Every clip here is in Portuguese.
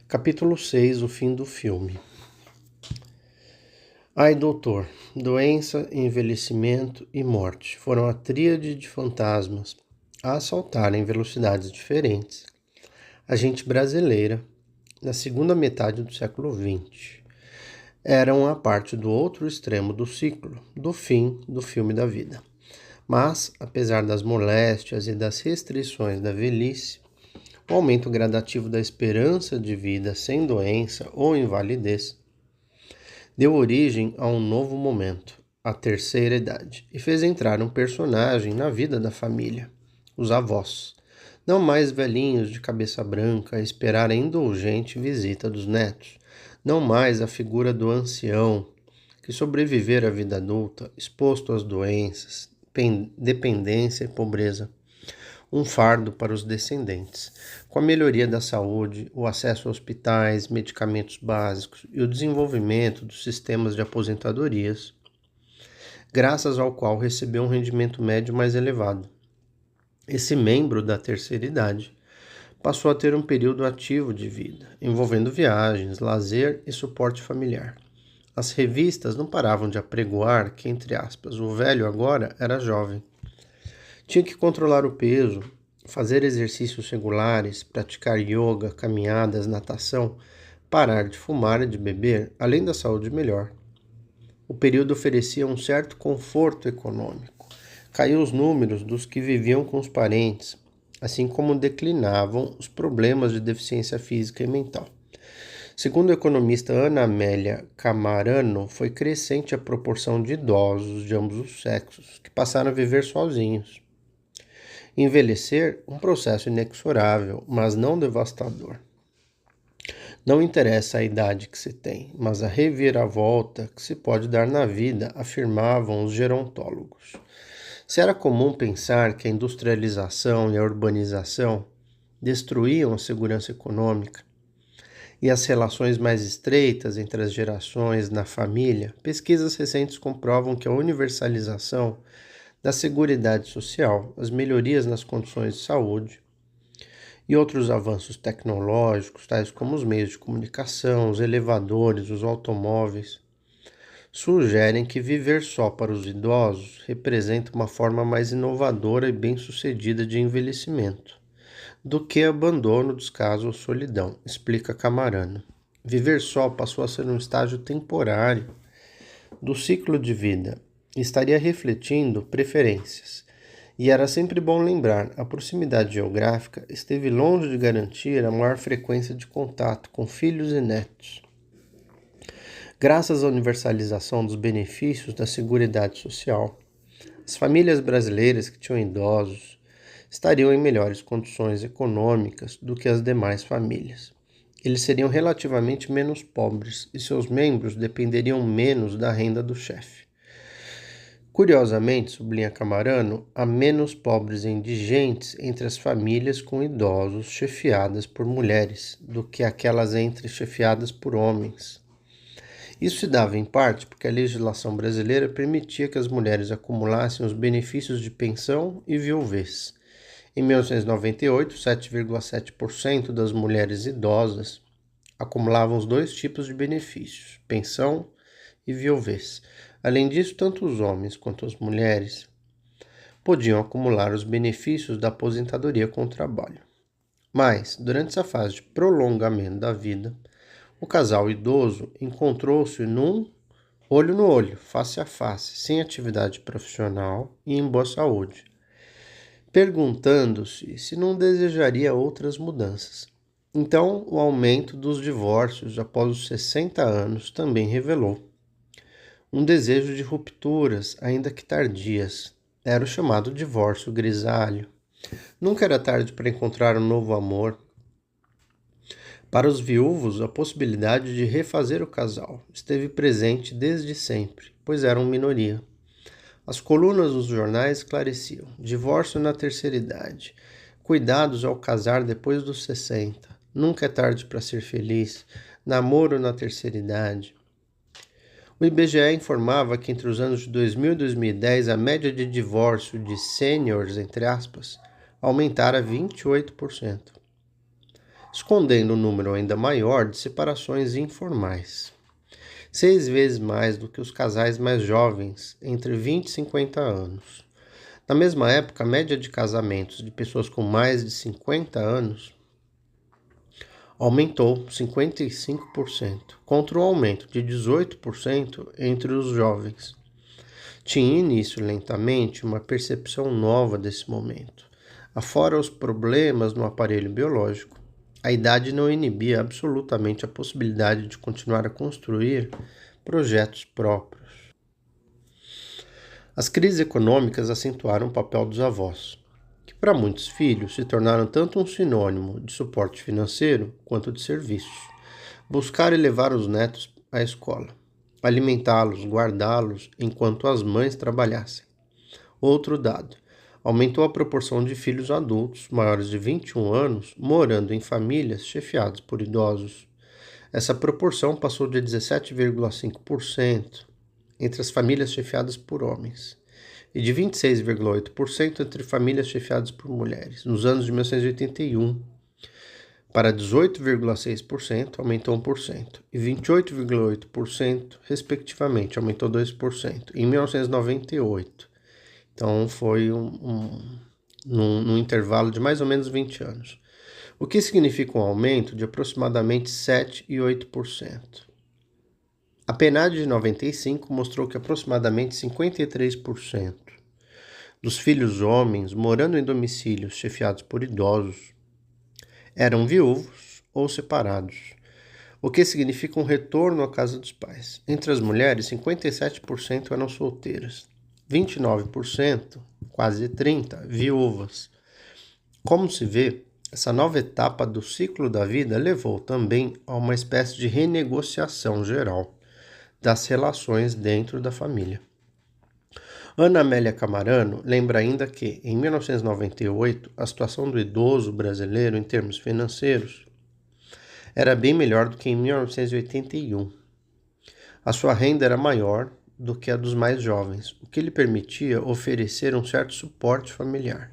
Capítulo 6. O fim do filme. Ai, doutor, doença, envelhecimento e morte foram a tríade de fantasmas a assaltar em velocidades diferentes a gente brasileira na segunda metade do século XX. Eram a parte do outro extremo do ciclo, do fim do filme da vida. Mas, apesar das moléstias e das restrições da velhice, o aumento gradativo da esperança de vida sem doença ou invalidez deu origem a um novo momento, a terceira idade, e fez entrar um personagem na vida da família, os avós, não mais velhinhos de cabeça branca a esperar a indulgente visita dos netos, não mais a figura do ancião que sobreviver à vida adulta, exposto às doenças, dependência e pobreza, um fardo para os descendentes. Com a melhoria da saúde, o acesso a hospitais, medicamentos básicos e o desenvolvimento dos sistemas de aposentadorias, graças ao qual recebeu um rendimento médio mais elevado. Esse membro da terceira idade passou a ter um período ativo de vida, envolvendo viagens, lazer e suporte familiar. As revistas não paravam de apregoar que, entre aspas, o velho agora era jovem. Tinha que controlar o peso, fazer exercícios regulares, praticar yoga, caminhadas, natação, parar de fumar e de beber, além da saúde melhor. O período oferecia um certo conforto econômico. Caiu os números dos que viviam com os parentes, assim como declinavam os problemas de deficiência física e mental. Segundo a economista Ana Amélia Camarano, foi crescente a proporção de idosos de ambos os sexos que passaram a viver sozinhos. Envelhecer, um processo inexorável, mas não devastador. Não interessa a idade que se tem, mas a reviravolta que se pode dar na vida, afirmavam os gerontólogos. Se era comum pensar que a industrialização e a urbanização destruíam a segurança econômica e as relações mais estreitas entre as gerações na família, pesquisas recentes comprovam que a universalização da seguridade social, as melhorias nas condições de saúde e outros avanços tecnológicos, tais como os meios de comunicação, os elevadores, os automóveis, sugerem que viver só para os idosos representa uma forma mais inovadora e bem-sucedida de envelhecimento do que abandono, descaso ou solidão, explica Camarano. Viver só passou a ser um estágio temporário do ciclo de vida. Estaria refletindo preferências. E era sempre bom lembrar, a proximidade geográfica esteve longe de garantir a maior frequência de contato com filhos e netos. Graças à universalização dos benefícios da Seguridade Social, as famílias brasileiras que tinham idosos estariam em melhores condições econômicas do que as demais famílias. Eles seriam relativamente menos pobres e seus membros dependeriam menos da renda do chefe. Curiosamente, sublinha Camarano, há menos pobres e indigentes entre as famílias com idosos chefiadas por mulheres do que aquelas chefiadas por homens. Isso se dava em parte porque a legislação brasileira permitia que as mulheres acumulassem os benefícios de pensão e viuvez. Em 1998, 7,7% das mulheres idosas acumulavam os dois tipos de benefícios, pensão e viuvez. Além disso, tanto os homens quanto as mulheres podiam acumular os benefícios da aposentadoria com o trabalho. Mas, durante essa fase de prolongamento da vida, o casal idoso encontrou-se num olho no olho, face a face, sem atividade profissional e em boa saúde, perguntando-se se não desejaria outras mudanças. Então, o aumento dos divórcios após os 60 anos também revelou um desejo de rupturas, ainda que tardias. Era o chamado divórcio grisalho. Nunca era tarde para encontrar um novo amor. Para os viúvos, a possibilidade de refazer o casal esteve presente desde sempre, pois eram minoria. As colunas dos jornais esclareciam: divórcio na terceira idade, cuidados ao casar depois dos 60, nunca é tarde para ser feliz, namoro na terceira idade. O IBGE informava que entre os anos de 2000 e 2010 a média de divórcio de sêniores, entre aspas, aumentara 28%. escondendo um número ainda maior de separações informais. 6 vezes mais do que os casais mais jovens, entre 20 e 50 anos. Na mesma época, a média de casamentos de pessoas com mais de 50 anos aumentou 55%, contra um aumento de 18% entre os jovens. Tinha início lentamente uma percepção nova desse momento. Afora os problemas no aparelho biológico, a idade não inibia absolutamente a possibilidade de continuar a construir projetos próprios. As crises econômicas acentuaram o papel dos avós, que para muitos filhos se tornaram tanto um sinônimo de suporte financeiro quanto de serviços. Buscar e levar os netos à escola, alimentá-los, guardá-los enquanto as mães trabalhassem. Outro dado: aumentou a proporção de filhos adultos maiores de 21 anos morando em famílias chefiadas por idosos. Essa proporção passou de 17,5% entre as famílias chefiadas por homens e de 26,8% entre famílias chefiadas por mulheres. Nos anos de 1981, para 18,6%, aumentou 1%, e 28,8%, respectivamente, aumentou 2%, em 1998. Então, foi num intervalo de mais ou menos 20 anos, o que significa um aumento de aproximadamente 7% e 8%. A PNAD de 95 mostrou que aproximadamente 53% dos filhos homens morando em domicílios chefiados por idosos eram viúvos ou separados, o que significa um retorno à casa dos pais. Entre as mulheres, 57% eram solteiras, 29%, quase 30%, viúvas. Como se vê, essa nova etapa do ciclo da vida levou também a uma espécie de renegociação geral das relações dentro da família. Ana Amélia Camarano lembra ainda que, em 1998, a situação do idoso brasileiro em termos financeiros era bem melhor do que em 1981. A sua renda era maior do que a dos mais jovens, o que lhe permitia oferecer um certo suporte familiar.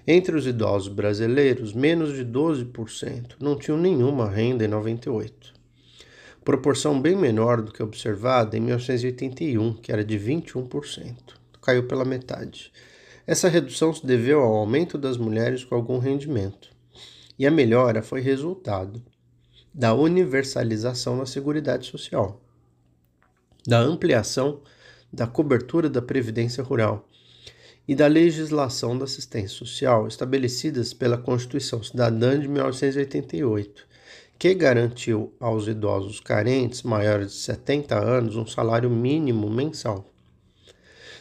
Entre os idosos brasileiros, menos de 12% não tinham nenhuma renda em 98. Proporção bem menor do que observada em 1981, que era de 21%. Caiu pela metade. Essa redução se deveu ao aumento das mulheres com algum rendimento. E a melhora foi resultado da universalização da Seguridade Social, da ampliação da cobertura da Previdência Rural e da legislação da assistência social estabelecidas pela Constituição Cidadã de 1988, que garantiu aos idosos carentes maiores de 70 anos um salário mínimo mensal.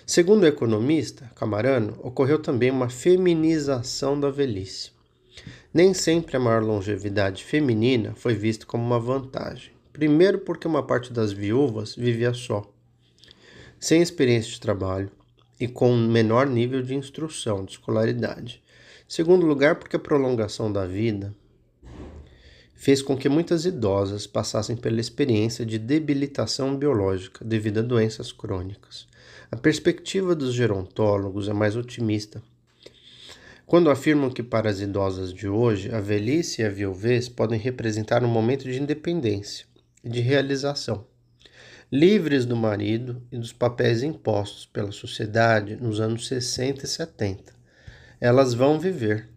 Segundo o economista Camarano, ocorreu também uma feminização da velhice. Nem sempre a maior longevidade feminina foi vista como uma vantagem. Primeiro, porque uma parte das viúvas vivia só, sem experiência de trabalho e com menor nível de instrução, de escolaridade. Segundo lugar, porque a prolongação da vida fez com que muitas idosas passassem pela experiência de debilitação biológica devido a doenças crônicas. A perspectiva dos gerontólogos é mais otimista, quando afirmam que para as idosas de hoje, a velhice e a viuvez podem representar um momento de independência e de realização, livres do marido e dos papéis impostos pela sociedade nos anos 60 e 70. Elas vão viver.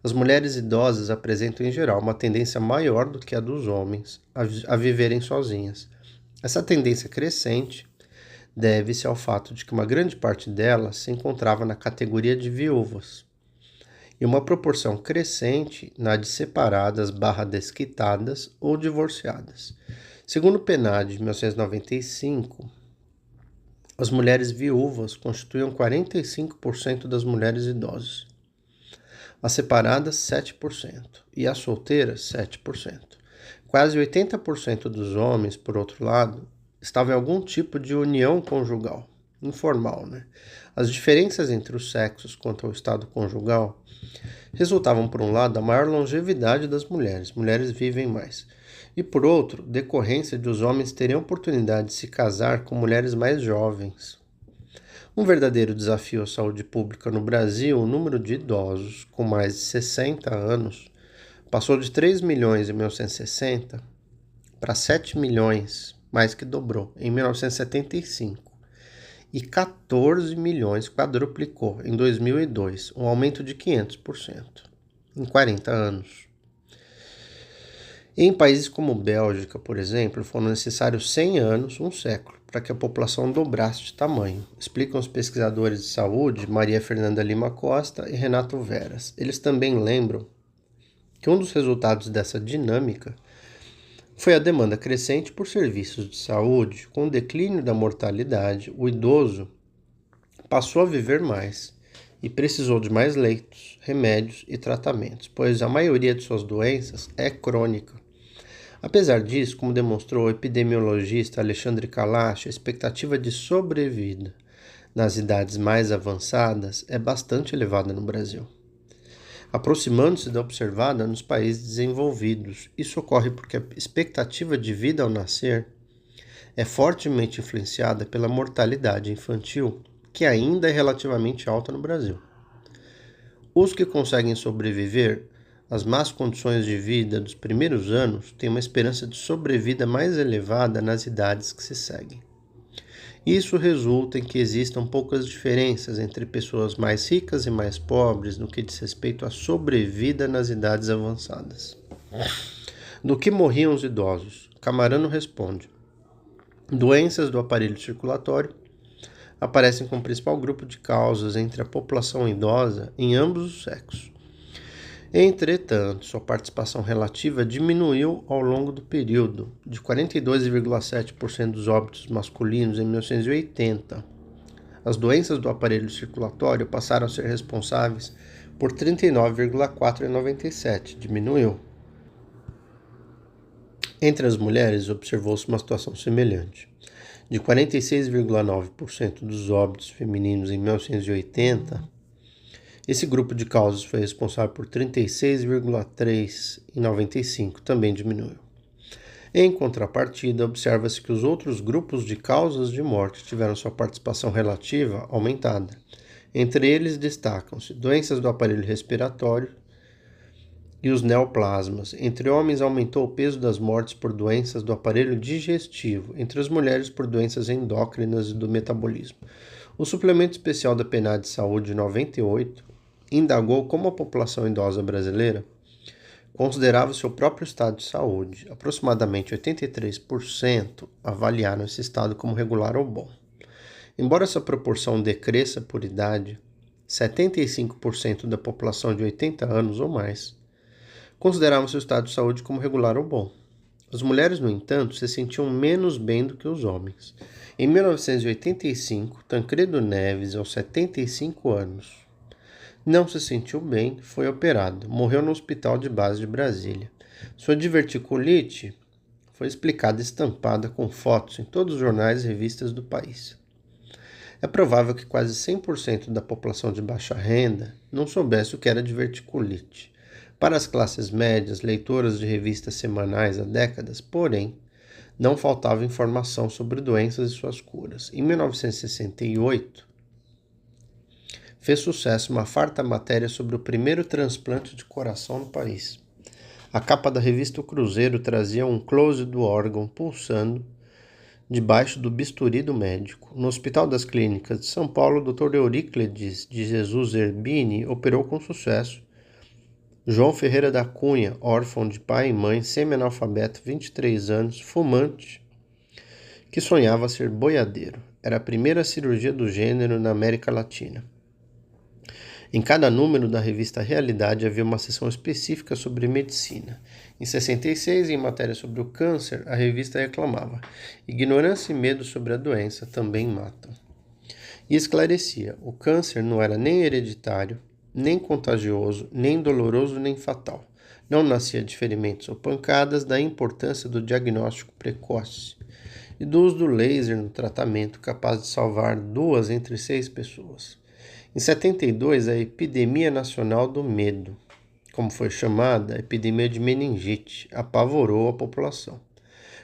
As mulheres idosas apresentam, em geral, uma tendência maior do que a dos homens a viverem sozinhas. Essa tendência crescente deve-se ao fato de que uma grande parte delas se encontrava na categoria de viúvas e uma proporção crescente na de separadas / desquitadas ou divorciadas. Segundo o PNAD de 1995, as mulheres viúvas constituíam 45% das mulheres idosas, as separadas 7% e as solteiras 7%. Quase 80% dos homens, por outro lado, estavam em algum tipo de união conjugal, informal, As diferenças entre os sexos quanto ao estado conjugal resultavam, por um lado, da maior longevidade das mulheres. Mulheres vivem mais. E, por outro, decorrência de os homens terem a oportunidade de se casar com mulheres mais jovens. Um verdadeiro desafio à saúde pública no Brasil, o número de idosos com mais de 60 anos Passou de 3 milhões em 1960 para 7 milhões, mais que dobrou, em 1975. E 14 milhões, quadruplicou em 2002, um aumento de 500% em 40 anos. Em países como Bélgica, por exemplo, foram necessários 100 anos, um século, para que a população dobrasse de tamanho, explicam os pesquisadores de saúde Maria Fernanda Lima Costa e Renato Veras. Eles também lembram que um dos resultados dessa dinâmica foi a demanda crescente por serviços de saúde. Com o declínio da mortalidade, o idoso passou a viver mais e precisou de mais leitos, remédios e tratamentos, pois a maioria de suas doenças é crônica. Apesar disso, como demonstrou o epidemiologista Alexandre Kalash, a expectativa de sobrevida nas idades mais avançadas é bastante elevada no Brasil, aproximando-se da observada nos países desenvolvidos. Isso ocorre porque a expectativa de vida ao nascer é fortemente influenciada pela mortalidade infantil, que ainda é relativamente alta no Brasil. Os que conseguem sobreviver às más condições de vida dos primeiros anos têm uma esperança de sobrevida mais elevada nas idades que se seguem. Isso resulta em que existam poucas diferenças entre pessoas mais ricas e mais pobres no que diz respeito à sobrevida nas idades avançadas. Do que morriam os idosos? Camarano responde: doenças do aparelho circulatório aparecem como principal grupo de causas entre a população idosa em ambos os sexos. Entretanto, sua participação relativa diminuiu ao longo do período, de 42,7% dos óbitos masculinos em 1980. As doenças do aparelho circulatório passaram a ser responsáveis por 39,4% em 97, diminuiu. Entre as mulheres, observou-se uma situação semelhante. De 46,9% dos óbitos femininos em 1980, esse grupo de causas foi responsável por 36,3% em 95, também diminuiu. Em contrapartida, observa-se que os outros grupos de causas de morte tiveram sua participação relativa aumentada. Entre eles destacam-se doenças do aparelho respiratório e os neoplasmas. Entre homens, aumentou o peso das mortes por doenças do aparelho digestivo, entre as mulheres por doenças endócrinas e do metabolismo. O suplemento especial da PNAD de Saúde de 98 indagou como a população idosa brasileira considerava o seu próprio estado de saúde. Aproximadamente 83% avaliaram esse estado como regular ou bom. Embora essa proporção decresça por idade, 75% da população de 80 anos ou mais consideravam seu estado de saúde como regular ou bom. As mulheres, no entanto, se sentiam menos bem do que os homens. Em 1985, Tancredo Neves, aos 75 anos, não se sentiu bem, foi operado, morreu no hospital de base de Brasília. Sua diverticulite foi explicada e estampada com fotos em todos os jornais e revistas do país. É provável que quase 100% da população de baixa renda não soubesse o que era diverticulite. Para as classes médias, leitoras de revistas semanais há décadas, porém, não faltava informação sobre doenças e suas curas. Em 1968, fez sucesso uma farta matéria sobre o primeiro transplante de coração no país. A capa da revista O Cruzeiro trazia um close do órgão pulsando debaixo do bisturi do médico. No Hospital das Clínicas de São Paulo, o Dr. Euríclides de Jesus Erbini operou com sucesso João Ferreira da Cunha, órfão de pai e mãe, semi-analfabeto, 23 anos, fumante, que sonhava ser boiadeiro. Era a primeira cirurgia do gênero na América Latina. Em cada número da revista Realidade havia uma seção específica sobre medicina. Em 66, em matéria sobre o câncer, a revista reclamava: ignorância e medo sobre a doença também matam. E esclarecia: o câncer não era nem hereditário, nem contagioso, nem doloroso, nem fatal. Não nascia de ferimentos ou pancadas, da importância do diagnóstico precoce e do uso do laser no tratamento, capaz de salvar 2 entre 6 pessoas. Em 72, a Epidemia Nacional do Medo, como foi chamada, a epidemia de meningite, apavorou a população.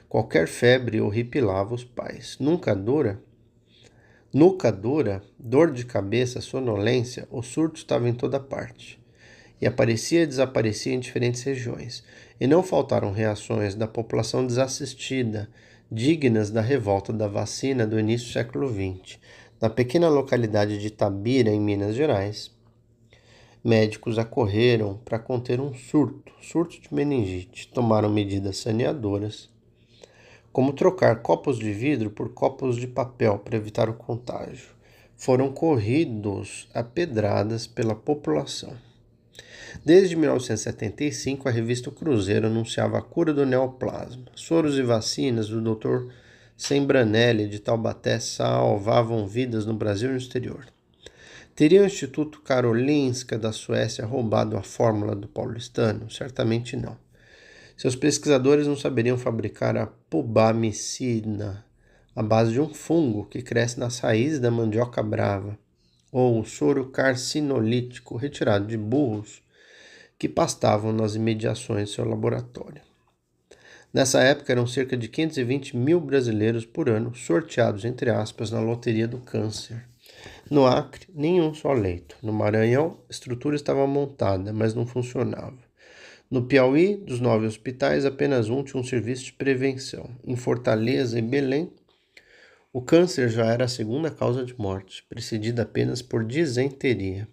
Qualquer febre horripilava os pais. Nuca dura, dor de cabeça, sonolência, o surto estava em toda parte. e aparecia e desaparecia em diferentes regiões, e não faltaram reações da população desassistida, dignas da revolta da vacina do início do século XX. Na pequena localidade de Itabira, em Minas Gerais, médicos acorreram para conter um surto de meningite. Tomaram medidas saneadoras, como trocar copos de vidro por copos de papel para evitar o contágio. Foram corridos a pedradas pela população. Desde 1975, a revista O Cruzeiro anunciava a cura do neoplasma. Soros e vacinas do Dr. Sembranelli de Taubaté salvavam vidas no Brasil e no exterior. Teria o Instituto Karolinska da Suécia roubado a fórmula do paulistano? Certamente não. Seus pesquisadores não saberiam fabricar a pubamicina, à base de um fungo que cresce nas raízes da mandioca brava, ou o soro carcinolítico retirado de burros que pastavam nas imediações de seu laboratório. Nessa época, eram cerca de 520 mil brasileiros por ano sorteados, entre aspas, na loteria do câncer. No Acre, nenhum só leito. No Maranhão, a estrutura estava montada, mas não funcionava. No Piauí, dos 9 hospitais, apenas um tinha um serviço de prevenção. Em Fortaleza e Belém, o câncer já era a segunda causa de morte, precedida apenas por disenteria.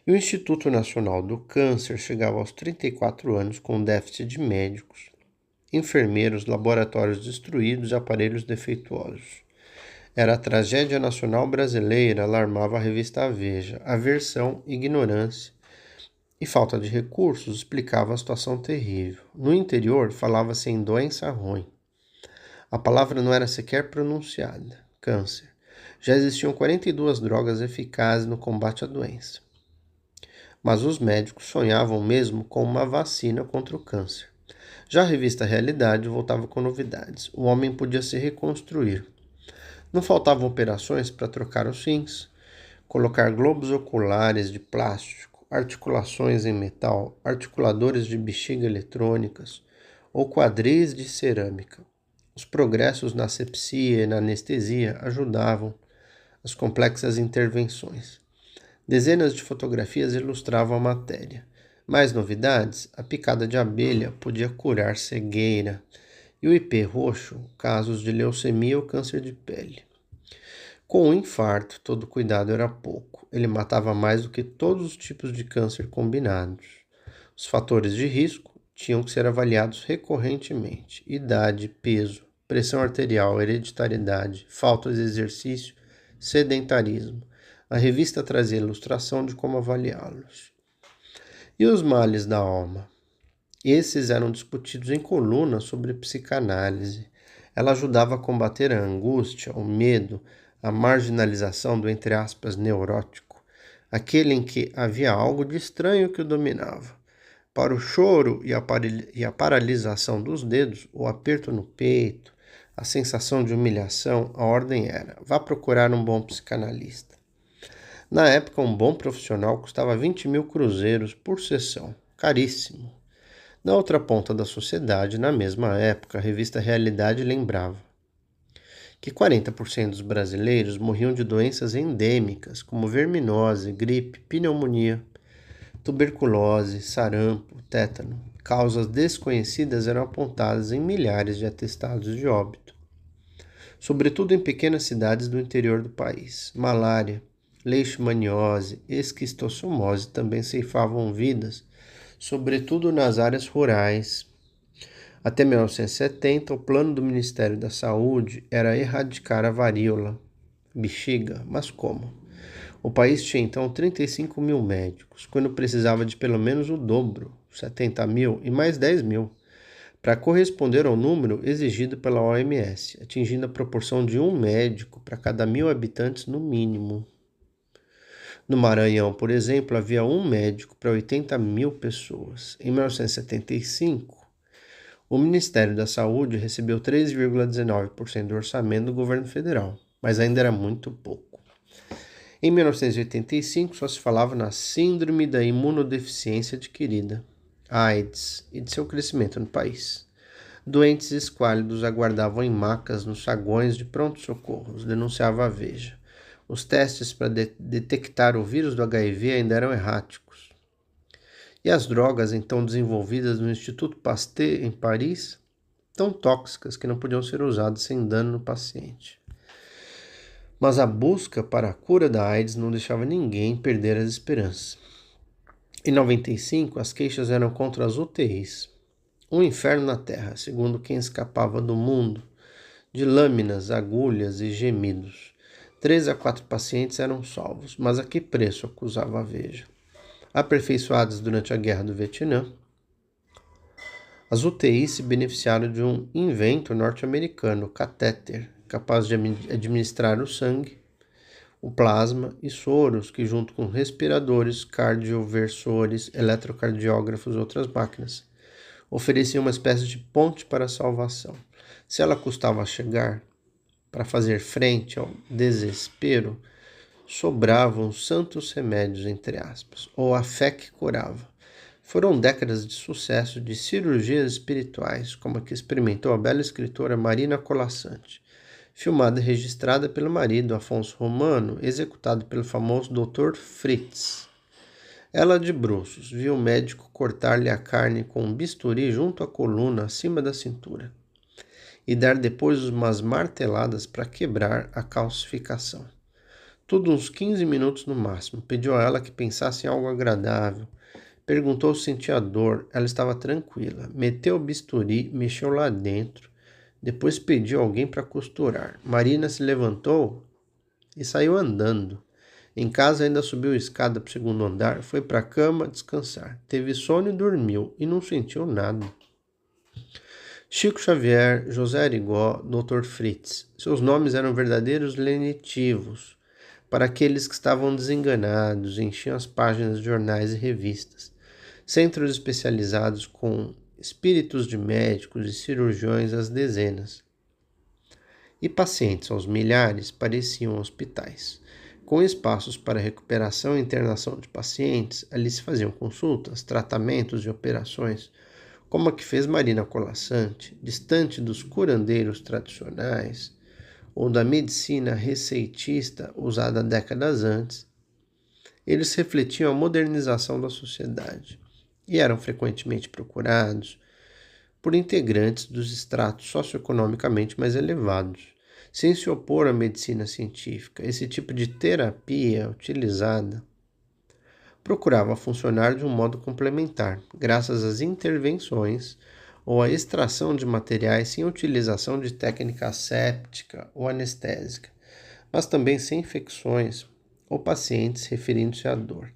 E o Instituto Nacional do Câncer chegava aos 34 anos com déficit de médicos, enfermeiros, laboratórios destruídos e aparelhos defeituosos. Era a tragédia nacional brasileira, alarmava a revista A Veja. Aversão, ignorância e falta de recursos explicava a situação terrível. No interior, falava-se em doença ruim. A palavra não era sequer pronunciada. Câncer. Já existiam 42 drogas eficazes no combate à doença. Mas os médicos sonhavam mesmo com uma vacina contra o câncer. Já a revista Realidade voltava com novidades. O homem podia se reconstruir. Não faltavam operações para trocar os rins, colocar globos oculares de plástico, articulações em metal, articuladores de bexiga eletrônicas ou quadris de cerâmica. Os progressos na asepsia e na anestesia ajudavam as complexas intervenções. Dezenas de fotografias ilustravam a matéria. Mais novidades, a picada de abelha podia curar cegueira e o IP roxo, casos de leucemia ou câncer de pele. Com o infarto, todo cuidado era pouco. Ele matava mais do que todos os tipos de câncer combinados. Os fatores de risco tinham que ser avaliados recorrentemente: idade, peso, pressão arterial, hereditariedade, falta de exercício, sedentarismo. A revista trazia ilustração de como avaliá-los. E os males da alma? Esses eram discutidos em colunas sobre psicanálise. Ela ajudava a combater a angústia, o medo, a marginalização do, entre aspas, neurótico, aquele em que havia algo de estranho que o dominava. Para o choro e a paralisação dos dedos, o aperto no peito, a sensação de humilhação, a ordem era: vá procurar um bom psicanalista. Na época, um bom profissional custava 20 mil cruzeiros por sessão, caríssimo. Na outra ponta da sociedade, na mesma época, a revista Realidade lembrava que 40% dos brasileiros morriam de doenças endêmicas, como verminose, gripe, pneumonia, tuberculose, sarampo, tétano. Causas desconhecidas eram apontadas em milhares de atestados de óbito, sobretudo em pequenas cidades do interior do país. Malária, leishmaniose, esquistossomose também ceifavam vidas, sobretudo nas áreas rurais. Até 1970, o plano do Ministério da Saúde era erradicar a varíola, bexiga, mas como? O país tinha então 35 mil médicos, quando precisava de pelo menos o dobro, 70 mil e mais 10 mil, para corresponder ao número exigido pela OMS, atingindo a proporção de um médico para cada 1.000 habitantes no mínimo. No Maranhão, por exemplo, havia um médico para 80 mil pessoas. Em 1975, o Ministério da Saúde recebeu 3,19% do orçamento do governo federal, mas ainda era muito pouco. Em 1985, só se falava na Síndrome da Imunodeficiência Adquirida, AIDS, e de seu crescimento no país. Doentes esquálidos aguardavam em macas nos saguões de pronto-socorros, denunciava a Veja. Os testes para detectar o vírus do HIV ainda eram erráticos. E as drogas então desenvolvidas no Instituto Pasteur em Paris, tão tóxicas que não podiam ser usadas sem dano no paciente. Mas a busca para a cura da AIDS não deixava ninguém perder as esperanças. Em 95, as queixas eram contra as UTIs. Um inferno na terra, segundo quem escapava do mundo, de lâminas, agulhas e gemidos. 3 a 4 pacientes eram salvos, mas a que preço, acusava a Veja. Aperfeiçoadas durante a Guerra do Vietnã, as UTIs se beneficiaram de um invento norte-americano, catéter, capaz de administrar o sangue, o plasma e soros que, junto com respiradores, cardioversores, eletrocardiógrafos e outras máquinas, ofereciam uma espécie de ponte para a salvação. Se ela custava chegar, para fazer frente ao desespero, sobravam santos remédios, entre aspas, ou a fé que curava. Foram décadas de sucesso de cirurgias espirituais, como a que experimentou a bela escritora Marina Colasanti, filmada e registrada pelo marido Afonso Romano, executado pelo famoso Dr. Fritz. Ela, de bruços, viu o médico cortar-lhe a carne com um bisturi junto à coluna, acima da cintura, e dar depois umas marteladas para quebrar a calcificação. Tudo uns 15 minutos no máximo. Pediu a ela que pensasse em algo agradável. Perguntou se sentia dor. Ela estava tranquila. Meteu o bisturi, mexeu lá dentro. Depois pediu alguém para costurar. Marina se levantou e saiu andando. Em casa ainda subiu a escada para o segundo andar, foi para a cama descansar. Teve sono e dormiu, e não sentiu nada. Chico Xavier, José Arigó, Dr. Fritz. Seus nomes eram verdadeiros lenitivos para aqueles que estavam desenganados e enchiam as páginas de jornais e revistas. Centros especializados com espíritos de médicos e cirurgiões às dezenas. E pacientes aos milhares pareciam hospitais. Com espaços para recuperação e internação de pacientes, ali se faziam consultas, tratamentos e operações, como a que fez Marina Colasanti, distante dos curandeiros tradicionais ou da medicina receitista usada décadas antes. Eles refletiam a modernização da sociedade e eram frequentemente procurados por integrantes dos estratos socioeconomicamente mais elevados. Sem se opor à medicina científica, esse tipo de terapia utilizada procurava funcionar de um modo complementar, graças às intervenções ou à extração de materiais sem utilização de técnica asséptica ou anestésica, mas também sem infecções ou pacientes referindo-se à dor.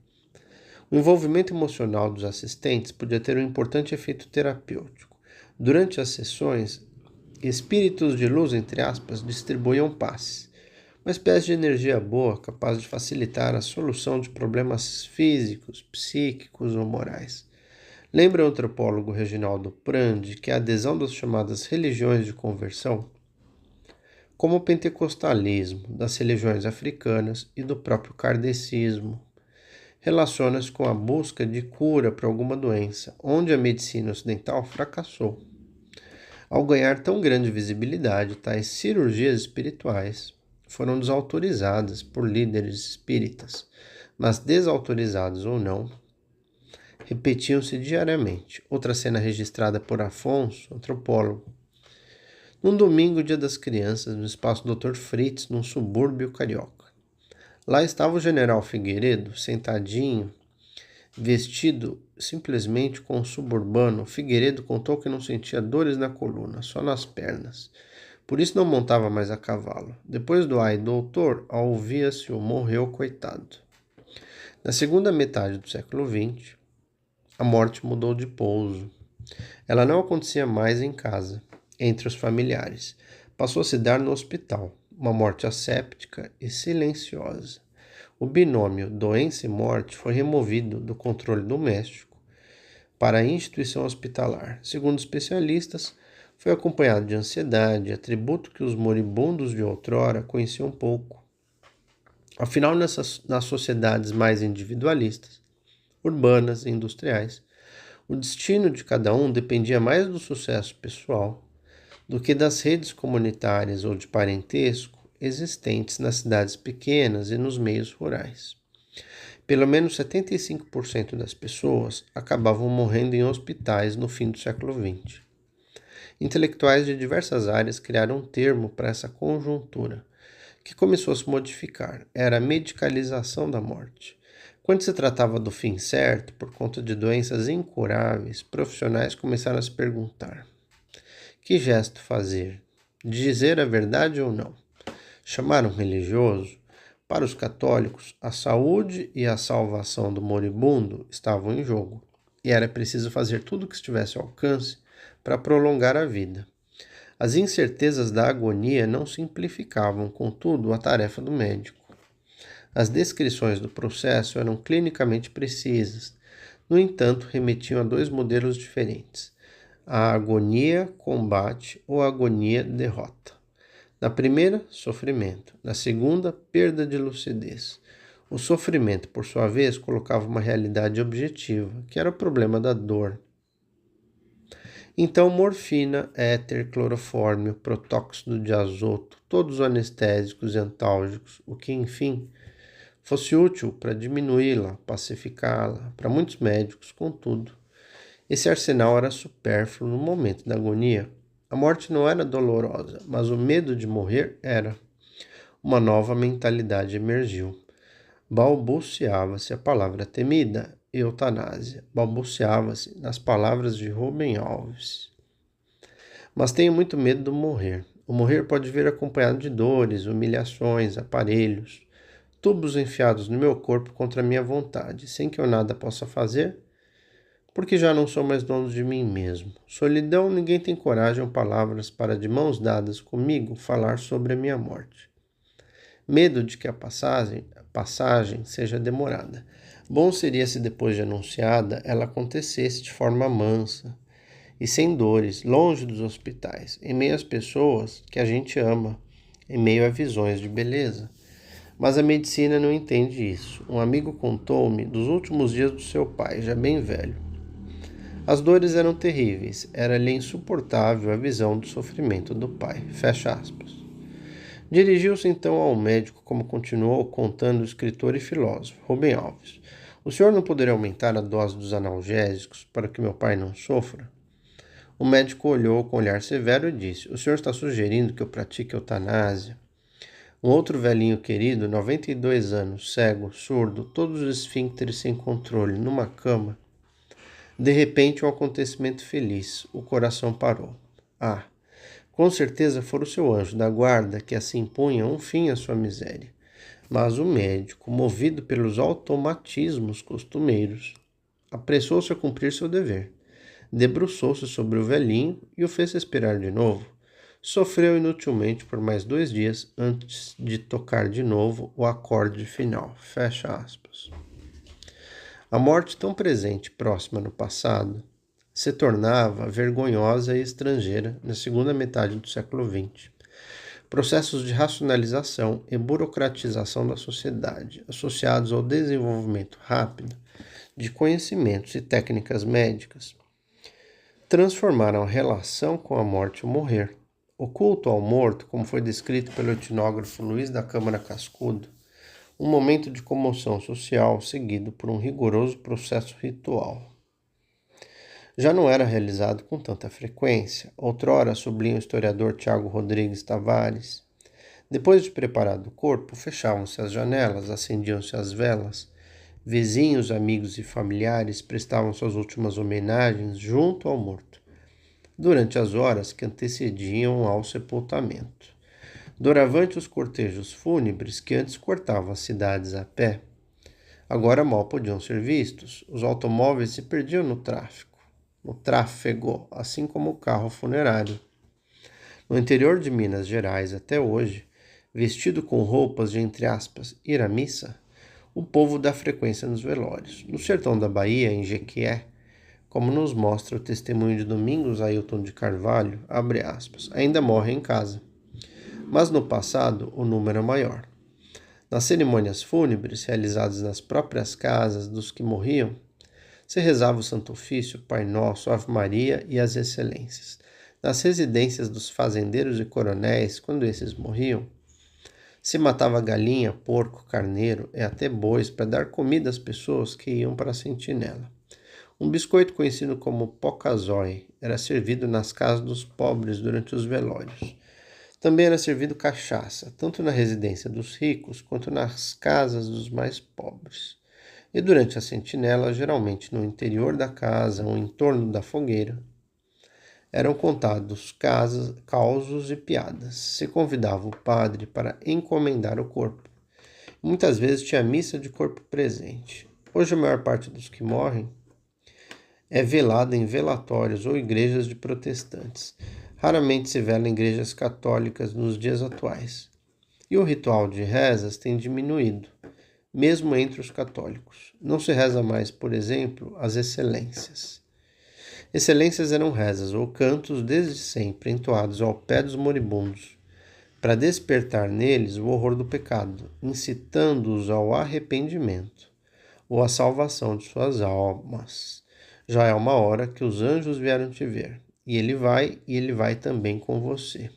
O envolvimento emocional dos assistentes podia ter um importante efeito terapêutico. Durante as sessões, espíritos de luz, entre aspas, distribuíam passes, uma espécie de energia boa capaz de facilitar a solução de problemas físicos, psíquicos ou morais. Lembra o antropólogo Reginaldo Prandi que a adesão das chamadas religiões de conversão, como o pentecostalismo, das religiões africanas e do próprio kardecismo, relaciona-se com a busca de cura para alguma doença, onde a medicina ocidental fracassou. Ao ganhar tão grande visibilidade, tais cirurgias espirituais foram desautorizadas por líderes espíritas, mas desautorizados ou não, repetiam-se diariamente. Outra cena registrada por Afonso, antropólogo. Num domingo, dia das crianças, no espaço Dr. Fritz, num subúrbio carioca. Lá estava o general Figueiredo, sentadinho, vestido simplesmente com um suburbano. Figueiredo contou que não sentia dores na coluna, só nas pernas. Por isso não montava mais a cavalo. Depois do ai doutor, ouvia-se o morreu coitado. Na segunda metade do século XX, a morte mudou de pouso. Ela não acontecia mais em casa, entre os familiares. Passou a se dar no hospital, uma morte asséptica e silenciosa. O binômio doença e morte foi removido do controle doméstico para a instituição hospitalar. Segundo especialistas, foi acompanhado de ansiedade, atributo que os moribundos de outrora conheciam pouco. Afinal, nas sociedades mais individualistas, urbanas e industriais, o destino de cada um dependia mais do sucesso pessoal do que das redes comunitárias ou de parentesco existentes nas cidades pequenas e nos meios rurais. Pelo menos 75% das pessoas acabavam morrendo em hospitais no fim do século XX. Intelectuais de diversas áreas criaram um termo para essa conjuntura, que começou a se modificar. Era a medicalização da morte. Quando se tratava do fim certo, por conta de doenças incuráveis, profissionais começaram a se perguntar: que gesto fazer? Dizer a verdade ou não? Chamaram um religioso? Para os católicos, a saúde e a salvação do moribundo estavam em jogo, e era preciso fazer tudo o que estivesse ao alcance para prolongar a vida. As incertezas da agonia não simplificavam, contudo, a tarefa do médico. As descrições do processo eram clinicamente precisas, no entanto, remetiam a dois modelos diferentes: a agonia combate ou a agonia derrota. Na primeira, sofrimento. Na segunda, perda de lucidez. O sofrimento, por sua vez, colocava uma realidade objetiva, que era o problema da dor. Então, morfina, éter, clorofórmio, protóxido de azoto, todos os anestésicos e antálgicos, o que, enfim, fosse útil para diminuí-la, pacificá-la. Para muitos médicos, contudo, esse arsenal era supérfluo no momento da agonia. A morte não era dolorosa, mas o medo de morrer era. Uma nova mentalidade emergiu. Balbuciava-se a palavra temida, eutanásia. Balbuciava-se nas palavras de Rubem Alves. Mas tenho muito medo do morrer. O morrer pode vir acompanhado de dores, humilhações, aparelhos, tubos enfiados no meu corpo contra a minha vontade, sem que eu nada possa fazer, porque já não sou mais dono de mim mesmo. Solidão, ninguém tem coragem ou palavras para, de mãos dadas comigo, falar sobre a minha morte. Medo de que a passagem seja demorada. Bom seria se depois de anunciada, ela acontecesse de forma mansa e sem dores, longe dos hospitais, em meio às pessoas que a gente ama, em meio a visões de beleza. Mas a medicina não entende isso. Um amigo contou-me dos últimos dias do seu pai, já bem velho. As dores eram terríveis, era-lhe insuportável a visão do sofrimento do pai. Fecha aspas. Dirigiu-se então ao médico, como continuou contando o escritor e filósofo, Rubem Alves. O senhor não poderia aumentar a dose dos analgésicos para que meu pai não sofra? O médico olhou com olhar severo e disse: o senhor está sugerindo que eu pratique eutanásia? Um outro velhinho querido, 92 anos, cego, surdo, todos os esfíncteres sem controle, numa cama. De repente, um acontecimento feliz. O coração parou. Ah, com certeza fora o seu anjo da guarda que assim punha um fim à sua miséria. Mas o médico, movido pelos automatismos costumeiros, apressou-se a cumprir seu dever. Debruçou-se sobre o velhinho e o fez respirar de novo. Sofreu inutilmente por mais 2 dias antes de tocar de novo o acorde final. Fecha aspas. A morte, tão presente e próxima no passado, se tornava vergonhosa e estrangeira na segunda metade do século XX. Processos de racionalização e burocratização da sociedade, associados ao desenvolvimento rápido de conhecimentos e técnicas médicas, transformaram a relação com a morte e o morrer. O culto ao morto, como foi descrito pelo etnógrafo Luiz da Câmara Cascudo, um momento de comoção social seguido por um rigoroso processo ritual. Já não era realizado com tanta frequência. Outrora, sublinha o historiador Tiago Rodrigues Tavares, depois de preparado o corpo, fechavam-se as janelas, acendiam-se as velas, vizinhos, amigos e familiares prestavam suas últimas homenagens junto ao morto, durante as horas que antecediam ao sepultamento. Doravante os cortejos fúnebres que antes cortavam as cidades a pé, agora mal podiam ser vistos. Os automóveis se perdiam no tráfego, assim como o carro funerário. No interior de Minas Gerais, até hoje, vestido com roupas de, entre aspas, ir à missa, o povo dá frequência nos velórios. No sertão da Bahia, em Jequié, como nos mostra o testemunho de Domingos Ailton de Carvalho, abre aspas, ainda morre em casa. Mas no passado o número é maior. Nas cerimônias fúnebres, realizadas nas próprias casas dos que morriam, se rezava o Santo Ofício, Pai Nosso, Ave Maria e as Excelências. Nas residências dos fazendeiros e coronéis, quando esses morriam, Se matava galinha, porco, carneiro e até bois para dar comida às pessoas que iam para a sentinela. Um biscoito conhecido como pocazói era servido nas casas dos pobres durante os velórios. Também era servido cachaça, tanto na residência dos ricos quanto nas casas dos mais pobres. E durante a sentinela, geralmente no interior da casa ou em torno da fogueira, eram contados causos e piadas. Se convidava o padre para encomendar o corpo. Muitas vezes tinha missa de corpo presente. Hoje a maior parte dos que morrem é velada em velatórios ou igrejas de protestantes. Raramente se vela em igrejas católicas nos dias atuais. E o ritual de rezas tem diminuído, mesmo entre os católicos. Não se reza mais, por exemplo, as excelências. Excelências eram rezas ou cantos desde sempre entoados ao pé dos moribundos, para despertar neles o horror do pecado, incitando-os ao arrependimento ou à salvação de suas almas. Já é uma hora que os anjos vieram te ver, e ele vai também com você.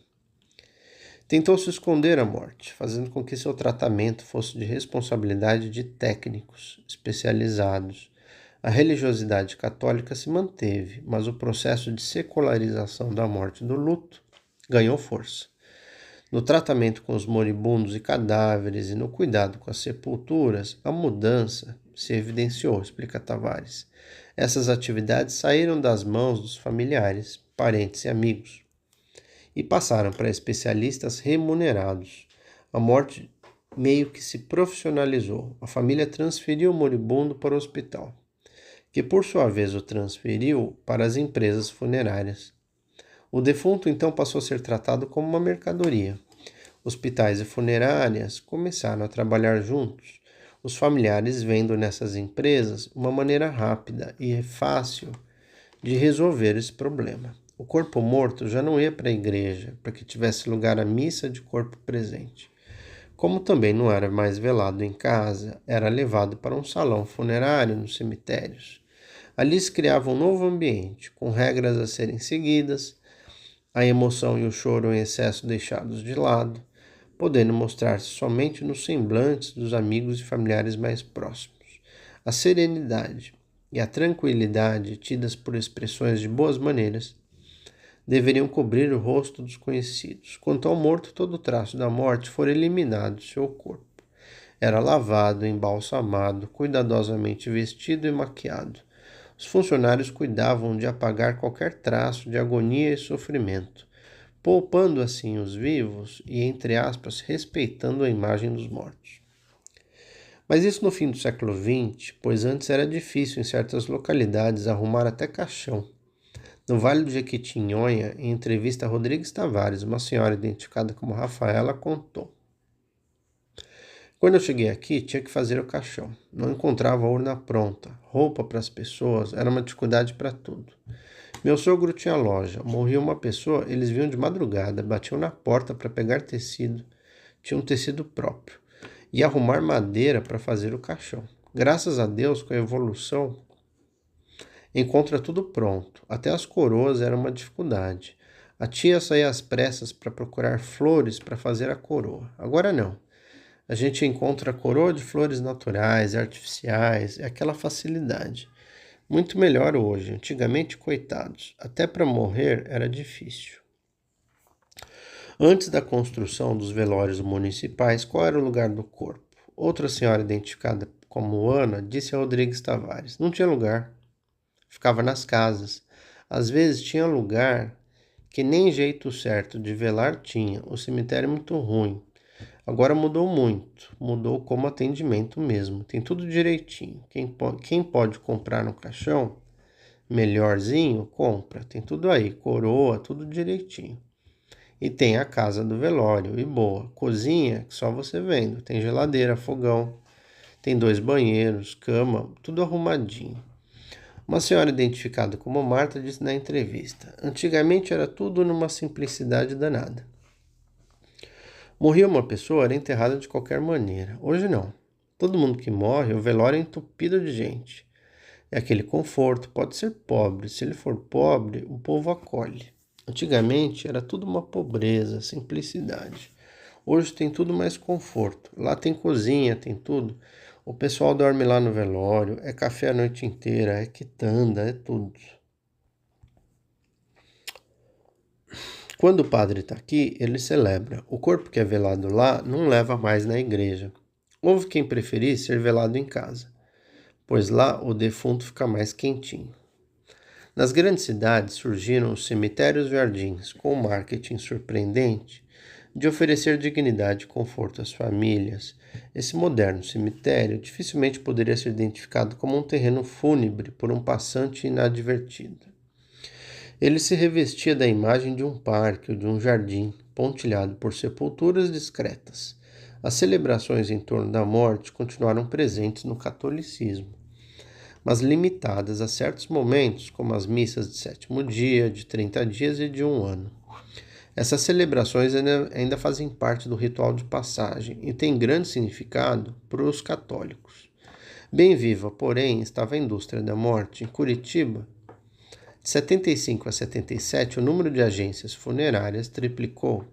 Tentou se esconder a morte, fazendo com que seu tratamento fosse de responsabilidade de técnicos especializados. A religiosidade católica se manteve, mas o processo de secularização da morte e do luto ganhou força. No tratamento com os moribundos e cadáveres e no cuidado com as sepulturas, a mudança se evidenciou, explica Tavares. Essas atividades saíram das mãos dos familiares, parentes e amigos e passaram para especialistas remunerados. A morte meio que se profissionalizou. A família transferiu o moribundo para o hospital, que por sua vez o transferiu para as empresas funerárias. O defunto então passou a ser tratado como uma mercadoria. Hospitais e funerárias começaram a trabalhar juntos, os familiares vendo nessas empresas uma maneira rápida e fácil de resolver esse problema. O corpo morto já não ia para a igreja para que tivesse lugar a missa de corpo presente. Como também não era mais velado em casa, era levado para um salão funerário nos cemitérios. Ali se criava um novo ambiente, com regras a serem seguidas, a emoção e o choro em excesso deixados de lado, podendo mostrar-se somente nos semblantes dos amigos e familiares mais próximos. A serenidade e a tranquilidade, tidas por expressões de boas maneiras, deveriam cobrir o rosto dos conhecidos. Quanto ao morto, todo o traço da morte fora eliminado de seu corpo. Era lavado, embalsamado, cuidadosamente vestido e maquiado. Os funcionários cuidavam de apagar qualquer traço de agonia e sofrimento, poupando assim os vivos e, entre aspas, respeitando a imagem dos mortos. Mas isso no fim do século XX, pois antes era difícil em certas localidades arrumar até caixão. No Vale do Jequitinhonha, em entrevista a Rodrigues Tavares, uma senhora identificada como Rafaela contou: quando eu cheguei aqui, tinha que fazer o caixão. Não encontrava a urna pronta. Roupa para as pessoas era uma dificuldade para tudo. Meu sogro tinha loja. Morria uma pessoa, eles vinham de madrugada, batiam na porta para pegar tecido. Tinha um tecido próprio. E arrumar madeira para fazer o caixão. Graças a Deus, com a evolução, encontra tudo pronto. Até as coroas eram uma dificuldade. A tia saía às pressas para procurar flores para fazer a coroa. Agora não. A gente encontra a coroa de flores naturais e artificiais, é aquela facilidade. Muito melhor hoje. Antigamente, coitados, até para morrer era difícil. Antes da construção dos velórios municipais, qual era o lugar do corpo? Outra senhora identificada como Ana disse a Rodrigues Tavares: não tinha lugar. Ficava nas casas. Às vezes tinha lugar que nem jeito certo de velar tinha. O cemitério é muito ruim. Agora mudou muito. Mudou como atendimento mesmo. Tem tudo direitinho. Quem pode comprar um caixão melhorzinho, compra. Tem tudo aí. Coroa, tudo direitinho. E tem a casa do velório. E boa. Cozinha, que só você vendo. Tem geladeira, fogão. Tem 2 banheiros, cama, tudo arrumadinho. Uma senhora identificada como Marta disse na entrevista: antigamente era tudo numa simplicidade danada. Morria uma pessoa, era enterrada de qualquer maneira. Hoje não. Todo mundo que morre, o velório é entupido de gente. É aquele conforto, pode ser pobre. Se ele for pobre, o povo acolhe. Antigamente era tudo uma pobreza, simplicidade. Hoje tem tudo mais conforto. Lá tem cozinha, tem tudo. O pessoal dorme lá no velório, é café a noite inteira, é quitanda, é tudo. Quando o padre está aqui, ele celebra. O corpo que é velado lá não leva mais na igreja. Houve quem preferisse ser velado em casa, pois lá o defunto fica mais quentinho. Nas grandes cidades surgiram os cemitérios-jardins, com um marketing surpreendente de oferecer dignidade e conforto às famílias. Esse moderno cemitério dificilmente poderia ser identificado como um terreno fúnebre por um passante inadvertido. Ele se revestia da imagem de um parque ou de um jardim, pontilhado por sepulturas discretas. As celebrações em torno da morte continuaram presentes no catolicismo, mas limitadas a certos momentos, como as missas de sétimo dia, de 30 dias e de um ano. Essas celebrações ainda fazem parte do ritual de passagem e têm grande significado para os católicos. Bem viva, porém, estava a indústria da morte. Em Curitiba, de 75 a 77, o número de agências funerárias triplicou.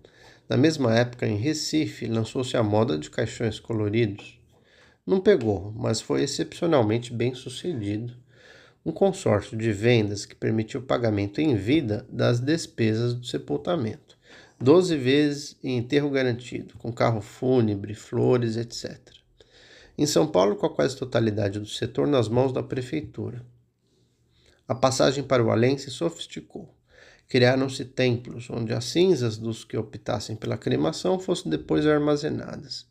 Na mesma época, em Recife, lançou-se a moda de caixões coloridos. Não pegou, mas foi excepcionalmente bem sucedido. Um consórcio de vendas que permitiu o pagamento em vida das despesas do sepultamento. 12 vezes em enterro garantido, com carro fúnebre, flores, etc. Em São Paulo, com a quase totalidade do setor nas mãos da prefeitura. A passagem para o além se sofisticou. Criaram-se templos, onde as cinzas dos que optassem pela cremação fossem depois armazenadas,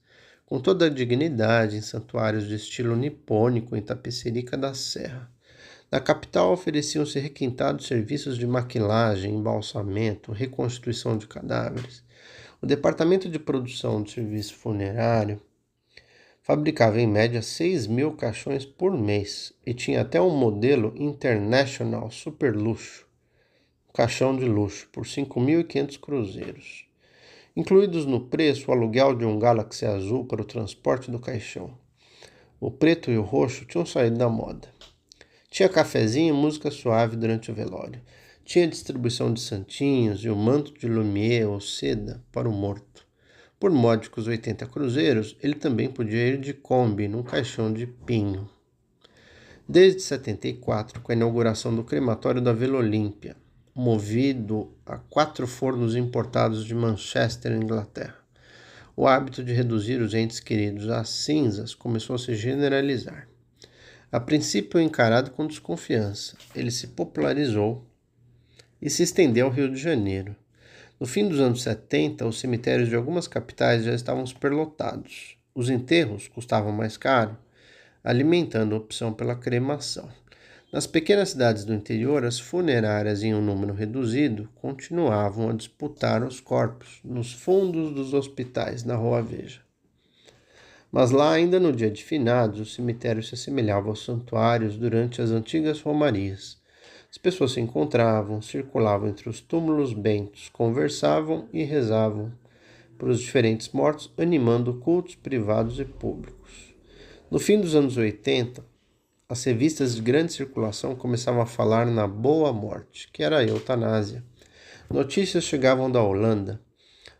com toda a dignidade, em santuários de estilo nipônico em Tapecerica da Serra. Na capital ofereciam-se requintados serviços de maquilagem, embalsamento, reconstituição de cadáveres. O departamento de produção do serviço funerário fabricava em média 6.000 caixões por mês e tinha até um modelo International Super Luxo, caixão de luxo, por 5.500 cruzeiros. Incluídos no preço, o aluguel de um Galaxy azul para o transporte do caixão. O preto e o roxo tinham saído da moda. Tinha cafezinho e música suave durante o velório. Tinha distribuição de santinhos e o manto de lumière ou seda para o morto. Por módicos 80 cruzeiros, ele também podia ir de Kombi num caixão de pinho. Desde 74, com a inauguração do crematório da Vila Olímpia, movido a 4 fornos importados de Manchester, Inglaterra, o hábito de reduzir os entes queridos às cinzas começou a se generalizar. A princípio encarado com desconfiança, ele se popularizou e se estendeu ao Rio de Janeiro. No fim dos anos 70, os cemitérios de algumas capitais já estavam superlotados. Os enterros custavam mais caro, alimentando a opção pela cremação. Nas pequenas cidades do interior, as funerárias em um número reduzido continuavam a disputar os corpos nos fundos dos hospitais na Rua Veja. Mas lá, ainda no dia de finados, o cemitério se assemelhava aos santuários durante as antigas romarias. As pessoas se encontravam, circulavam entre os túmulos bentos, conversavam e rezavam para os diferentes mortos, animando cultos privados e públicos. No fim dos anos 80, as revistas de grande circulação começavam a falar na boa morte, que era a eutanásia. Notícias chegavam da Holanda.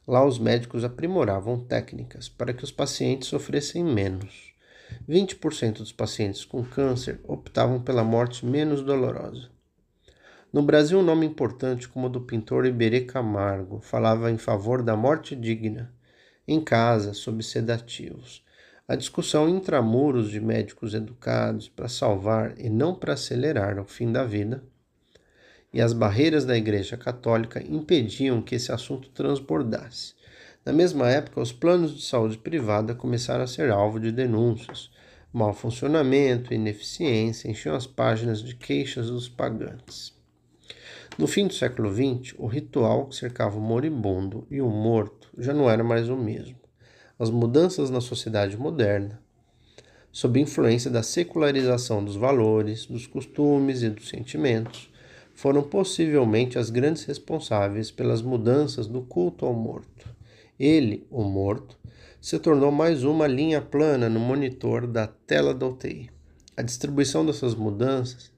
Lá os médicos aprimoravam técnicas para que os pacientes sofressem menos. 20% dos pacientes com câncer optavam pela morte menos dolorosa. No Brasil, um nome importante como o do pintor Iberê Camargo falava em favor da morte digna, em casa, sob sedativos. A discussão intramuros de médicos educados para salvar e não para acelerar o fim da vida, e as barreiras da Igreja Católica impediam que esse assunto transbordasse. Na mesma época, os planos de saúde privada começaram a ser alvo de denúncias. Mau funcionamento e ineficiência enchiam as páginas de queixas dos pagantes. No fim do século XX, o ritual que cercava o moribundo e o morto já não era mais o mesmo. As mudanças na sociedade moderna, sob influência da secularização dos valores, dos costumes e dos sentimentos, foram possivelmente as grandes responsáveis pelas mudanças do culto ao morto. Ele, o morto, se tornou mais uma linha plana no monitor da tela da UTI. A distribuição dessas mudanças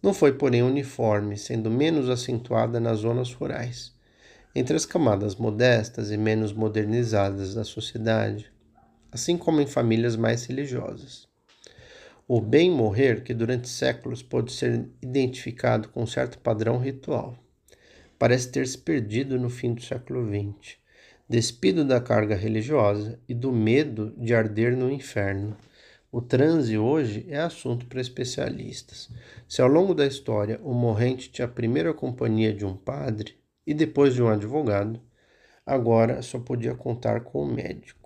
não foi, porém, uniforme, sendo menos acentuada nas zonas rurais. entre as camadas modestas e menos modernizadas da sociedade, assim como em famílias mais religiosas. O bem morrer, que durante séculos pôde ser identificado com um certo padrão ritual, parece ter se perdido no fim do século XX, despido da carga religiosa e do medo de arder no inferno. O transe hoje é assunto para especialistas. Se ao longo da história o morrente tinha a primeira companhia de um padre e depois de um advogado, agora só podia contar com o médico.